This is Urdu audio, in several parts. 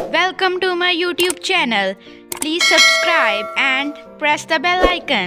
Welcome to my YouTube channel. Please subscribe and press the bell icon.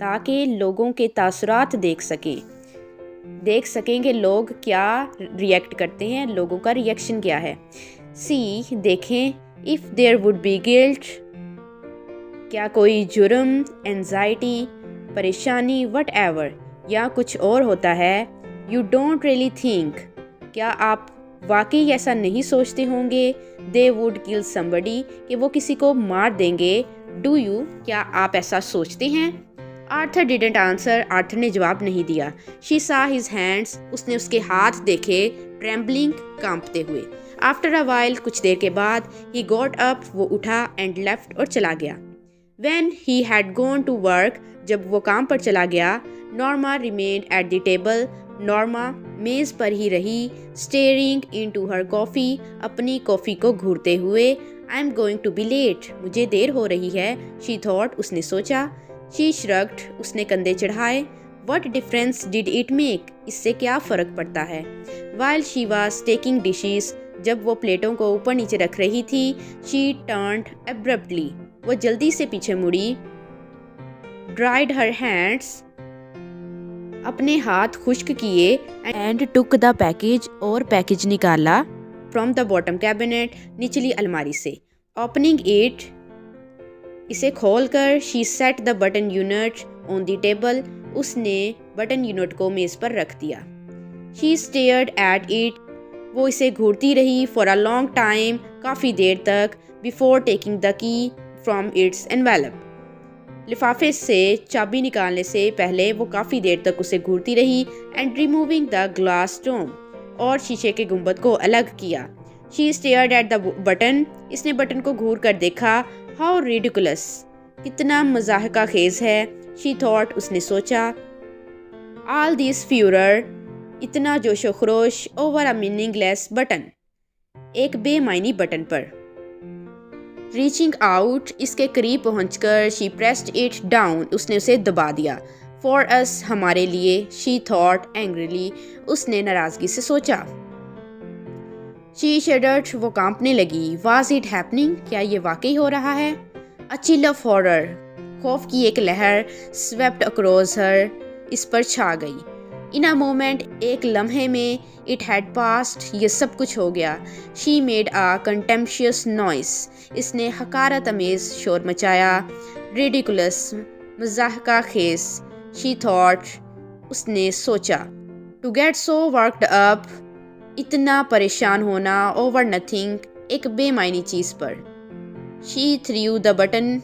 تاکہ لوگوں کے تاثرات دیکھ سکیں کہ لوگ کیا ریئیکٹ کرتے ہیں, لوگوں کا ریئیکشن کیا ہے. سی دیکھیں, if there would be guilt, کیا کوئی جرم, انزائٹی, پریشانی, وٹ ایور, یا کچھ اور ہوتا ہے. یو ڈونٹ ریئلی تھنک, کیا آپ واقعی ایسا نہیں سوچتے ہوں گے. دے ووڈ کل somebody, کہ وہ کسی کو مار دیں گے. ڈو یو, کیا آپ ایسا سوچتے ہیں. آرتھر ڈیڈنٹ آنسر, آرتھر نے جواب نہیں دیا. شی سا ہز ہینڈس, اس نے اس کے ہاتھ دیکھے, ٹریمبلنگ, کانپتے ہوئے. آفٹر اے وائل, کچھ دیر کے بعد, ہی گاٹ اپ, وہ اٹھا, اینڈ لیفٹ, اور چلا گیا. When he had gone to work, جب وہ کام پر چلا گیا. Norma remained at the table, Norma میز پر ہی رہی. اسٹیئرنگ ان ٹو ہر کافی, اپنی کافی کو گھورتے ہوئے. I am going to be late, مجھے دیر ہو رہی ہے. شی تھاٹ, اس نے سوچا. شی شرگڈ, اس نے کندھے چڑھائے. What difference did it make, اس سے کیا فرق پڑتا ہے. While she was taking dishes, جب وہ پلیٹوں کو اوپر نیچے رکھ رہی تھی. شی ٹرنڈ ابرپٹلی, وہ جلدی سے پیچھے مڑی. ڈرائیڈ ہر ہینڈس, اپنے ہاتھ خشک کیے. اینڈ ٹک دا پیکج, اور پیکج نکالا. فرام دا باٹم کیبنٹ, نچلی الماری سے. اوپننگ اٹ, اسے کھول کر. She set the button unit on the table, اس نے بٹن یونٹ کو میز پر رکھ دیا. شی اسٹیئرڈ ایٹ اٹ, وہ اسے گھورتی رہی. فار اے لانگ ٹائم, کافی دیر تک. بیفور ٹیکنگ دا کی فرام اٹس انویلپ, لفافے سے چابی نکالنے سے پہلے وہ کافی دیر تک اسے گھورتی رہی. اینڈ ریموونگ دا گلاس ڈوم, اور شیشے کے گنبد کو الگ کیا. شی اسٹیئرڈ ایٹ دا بٹن, اس نے بٹن کو گھور کر دیکھا. ہاؤ ریڈیکولس, کتنا مضحکہ خیز ہے. شی تھاٹ, اس نے سوچا. آل دیس فیورر, اتنا جوش و خروش. Over a meaning less button, ایک بے معنی بٹن پر. ریچنگ آؤٹ, اس کے قریب پہنچ کر. شی پریسڈ اٹ ڈاؤن, اس نے اسے دبا دیا. فار اس, ہمارے لیے. شی تھاٹ اینگریلی, اس نے ناراضگی سے سوچا. شی شیڈرڈ, وہ کانپنے لگی. واز اٹ ہیپننگ, کیا یہ واقعی ہو رہا ہے. اے چل آف ہارر, خوف کی ایک لہر. سویپٹ اکراس ہر, اس پر چھا گئی. ان اے مومنٹ, ایک لمحے میں. اٹ ہیڈ پاسڈ, یہ سب کچھ ہو گیا. شی میڈ اے کنٹمپشیس نوائز, اس نے حقارت امیز شور مچایا. ریڈیکولس, مضحکہ خیز. شی تھاٹ, اس نے سوچا. To get so worked up, اتنا پریشان ہونا. اوور نتھنگ, ایک بے معنی چیز پر. She threw the button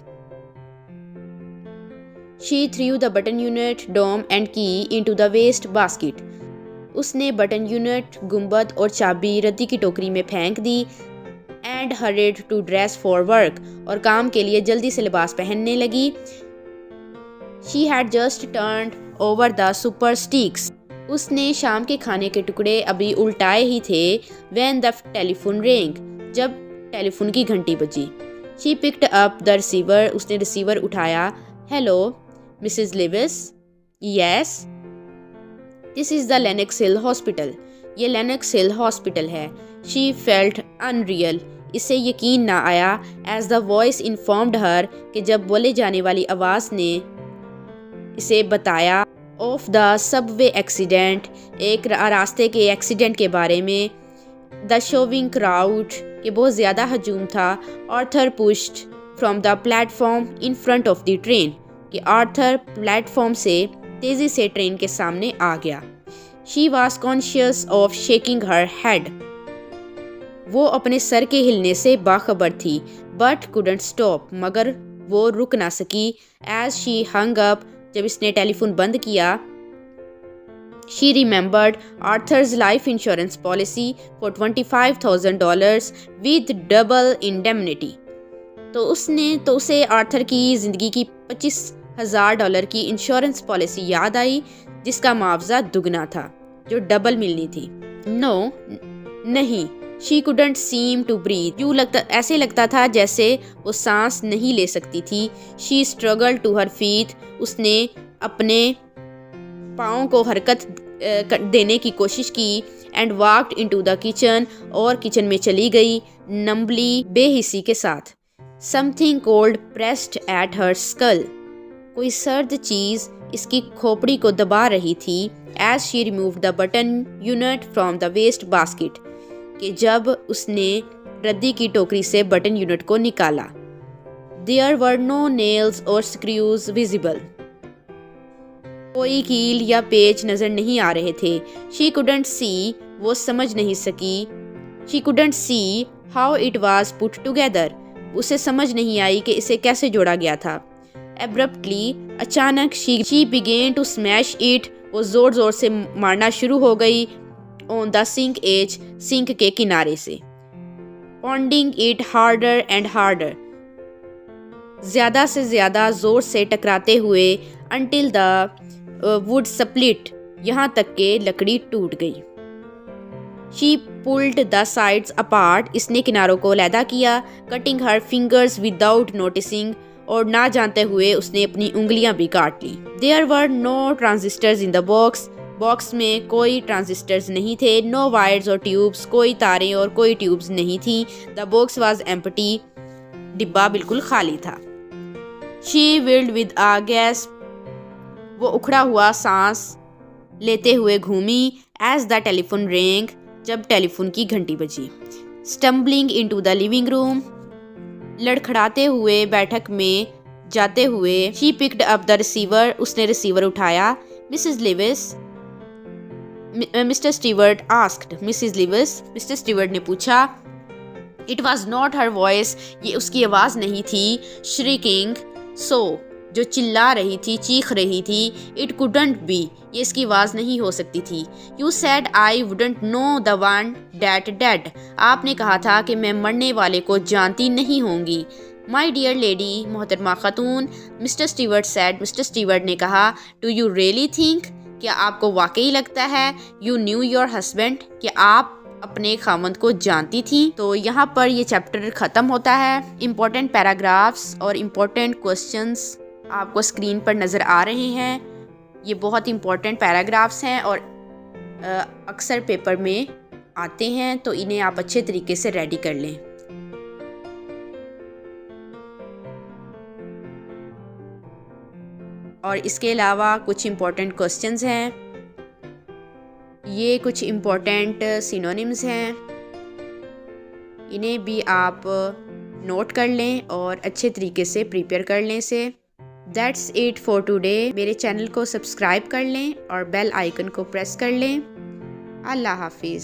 unit, dome and key into the waste basket. اس نے بٹن یونٹ, گنبد اور چابی ردی کی ٹوکری میں پھینک دی. And hurried to dress for work, اور کام کے لیے جلدی سے لباس پہننے لگی. She had just turned over the supper steaks, اس نے شام کے کھانے کے ٹکڑے ابھی الٹائے ہی تھے. وین دا ٹیلیفون رینگ, جب ٹیلی فون کی گھنٹی بجی. شی پکڈ اپ دا ریسیور, اس نے ریسیور اٹھایا. Hello Mrs Lewis. Yes. This is the Lenox Hill hospital, یہ لینکس ہل ہاسپٹل ہے. شی فیلٹ ان ریئل, اسے یقین نہ آیا. As the voice informed her, کہ جب بولے جانے والی آواز نے اسے بتایا. Of the sub way accident, ایک راستے کے ایکسیڈنٹ کے بارے میں. دا شوونگ کراؤڈ, کہ بہت زیادہ ہجوم تھا. Arthur pushed from the platform in front of the train, کہ آرتھر پلیٹ فارم سے تیزی سے ٹرین کے سامنے آ گیا. She was conscious of shaking her head, وہ اپنے سر کے ہلنے سے باخبر تھی. بٹ couldn't اسٹاپ, مگر وہ رک نہ سکی. ایز شی ہنگ اپ, جب اس نے ٹیلی فون بند کیا. She remembered Arthur's life insurance policy for $25,000 with double indemnity. تو اسے آرتھر کی زندگی کی $25,000 کی انشورنس پالیسی یاد آئی, جس کا معاوضہ دگنا تھا, جو ڈبل ملنی تھی. No, نہیں. She couldn't seem to breathe. ایسے لگتا تھا جیسے وہ سانس نہیں لے سکتی تھی. She struggled to her feet. اس نے اپنے پاؤں کو حرکت دینے کی کوشش کی. And walked into the kitchen, اور کچن میں چلی گئی نمبلی, بے حسی کے ساتھ. Something cold pressed at her skull, کوئی سرد چیز اس کی کھوپڑی کو دبا رہی تھی as she removed the button unit from the waste basket, کہ جب اس نے ردی کی ٹوکری سے بٹن یونٹ کو نکالا. There were no nails or screws visible. کوئی کیل یا پیچ نظر نہیں آ رہے تھے. She couldn't see، وہ سمجھ نہیں سکی. She couldn't see how it was put together، اسے سمجھ نہیں آئی کہ اسے کیسے جوڑا گیا تھا. Abruptly، اچانک she began to smash it، وہ زور زور سے مارنا شروع ہو گئی. On the sink edge، sink کے کنارے سے. Pounding it harder and harder، زیادہ سے زیادہ زور سے ٹکراتے ہوئے. Until the wood split، یہاں تک کہ لکڑی ٹوٹ گئی. She pulled the sides apart، اس نے کناروں کو علیحدہ کیا. Cutting her fingers without noticing، اور نہ جانتے ہوئے اس نے اپنی انگلیاں بھی کاٹ لی. There were no transistors in the box، box میں کوئی ٹرانزسٹرز نہیں تھے. No wires or tubes، کوئی تاریں اور کوئی ٹیوبز نہیں تھیں. The box was empty، ڈبہ بالکل خالی تھا. She wheeled with a gasp، وہ اکھڑا ہوا سانس لیتے ہوئے گھومی. As the telephone rang، جب ٹیلی فون کی گھنٹی بجی. Stumbling into the living room، لڑکھڑاتے ہوئے بیٹھک میں جاتے ہوئے. She picked up the receiver، اس نے ریسیور اٹھایا. Mrs. Lewis، Mr. Stewart asked. Mrs. Lewis، Mr. Stewart نے پوچھا. It was not her voice، یہ اس کی آواز نہیں تھی. Shrieking، so، جو چلا رہی تھی، چیخ رہی تھی. It couldn't be، یہ اس کی آواز نہیں ہو سکتی تھی. You said I wouldn't know the one that dead، آپ نے کہا تھا کہ میں مرنے والے کو جانتی نہیں ہوں گی. My dear lady، محترمہ خاتون. Mr. Stewart said، Mr. Stewart نے کہا. Do you really think، کیا آپ کو واقعی لگتا ہے. You knew your husband، کہ آپ اپنے خامند کو جانتی تھی. تو یہاں پر یہ چیپٹر ختم ہوتا ہے. امپورٹنٹ پیراگرافس اور امپورٹنٹ کوسچنس آپ کو اسکرین پر نظر آ رہے ہیں. یہ بہت امپورٹنٹ پیراگرافس ہیں اور اکثر پیپر میں آتے ہیں، تو انہیں آپ اچھے طریقے سے ریڈی کر لیں. اور اس کے علاوہ کچھ امپورٹنٹ کوسچنز ہیں. یہ کچھ امپورٹنٹ سینونیمز ہیں، انہیں بھی آپ نوٹ کر لیں اور اچھے طریقے سے پریپیئر کر لیں اسے. That's it for today. میرے چینل کو سبسکرائب کر لیں اور بیل آئیکن کو پریس کر لیں. اللہ حافظ.